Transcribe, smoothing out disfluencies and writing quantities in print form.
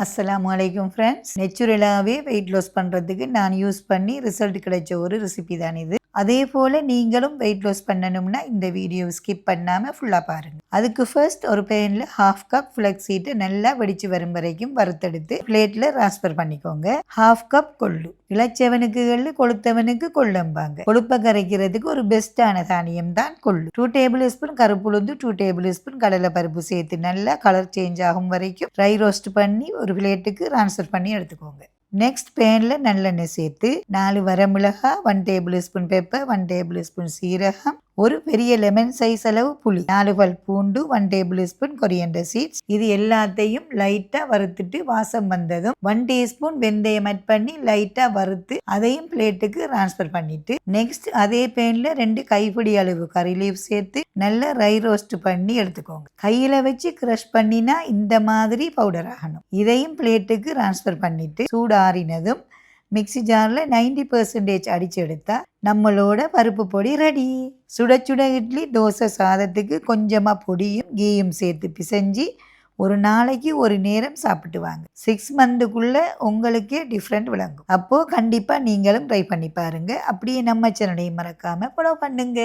அஸ்ஸலாமு அலைக்கும் ஃப்ரெண்ட்ஸ். நேச்சுரலாகவே வெயிட் லாஸ் பண்ணுறதுக்கு நான் யூஸ் பண்ணி ரிசல்ட் கிடைச்ச ஒரு ரெசிபி தான் இது. அதே போல் நீங்களும் வெயிட் லாஸ் பண்ணணும்னா இந்த வீடியோ ஸ்கிப் பண்ணாமல் ஃபுல்லாக பாருங்கள். அதுக்கு ஃபர்ஸ்ட் ஒரு பேனில் 1/2 கப் ஃப்ளக்ஸ் சீட்டை நல்லா வெடிச்சு வரும் வரைக்கும் வறுத்தெடுத்து பிளேட்டில் ட்ரான்ஸ்ஃபர் பண்ணிக்கோங்க. 1/2 கப் கொள்ளு. இளைச்சவனுக்கு எள்ளு, கொளுத்தவனுக்கு கொள்ளம்பாங்க. கொழுப்பை கரைக்கிறதுக்கு ஒரு பெஸ்ட்டான தானியம் தான் கொள்ளு. 2 டேபிள் ஸ்பூன் கருப்புளுந்து, 2 டேபிள் ஸ்பூன் கடலை பருப்பு சேர்த்து நல்லா கலர் சேஞ்ச் ஆகும் வரைக்கும் ட்ரை ரோஸ்ட் பண்ணி ஒரு பிளேட்டுக்கு ட்ரான்ஸ்ஃபர் பண்ணி எடுத்துக்கோங்க. நெக்ஸ்ட் பேனில் நல்லெண்ணெய் சேர்த்து 4 வரமிளகாய், 1 table spoon pepper, 1 table spoon சீரகம், ஒரு பெரிய லெமன் சைஸ் அளவு புளி, 4 பல் பூண்டு, 1 டேபிள் ஸ்பூன் கொரியண்டர் சீட்ஸ். இது எல்லாத்தையும் லைட்டாக வறுத்துட்டு வாசம் வந்ததும் 1 டீஸ்பூன் வெந்தயம் ஆட் பண்ணி லைட்டாக வறுத்து அதையும் பிளேட்டுக்கு ட்ரான்ஸ்ஃபர் பண்ணிட்டு நெக்ஸ்ட் அதே பேனில் 2 கைப்பிடி அளவு கறி லீவ் சேர்த்து நல்லா ரை ரோஸ்ட் பண்ணி எடுத்துக்கோங்க. கையில் வச்சு க்ரஷ் பண்ணினா இந்த மாதிரி பவுடர் ஆகணும். இதையும் பிளேட்டுக்கு ட்ரான்ஸ்ஃபர் பண்ணிட்டு சூடாறினதும் மிக்சி ஜாரில் 90% அடித்து எடுத்தா நம்மளோட பருப்பு பொடி ரெடி. சுட சுட இட்லி, தோசை, சாதத்துக்கு கொஞ்சமாக பொடியும் கீயும் சேர்த்து பிசைஞ்சு ஒரு நாளைக்கு ஒரு நேரம் சாப்பிட்டு வாங்க. 6 மந்த்துக்குள்ளே உங்களுக்கே டிஃப்ரெண்ட் விளங்கும். அப்போது கண்டிப்பாக நீங்களும் ட்ரை பண்ணி பாருங்கள். அப்படியே நம்ம சேனலையும் மறக்காமல் ஃபாலோ பண்ணுங்க.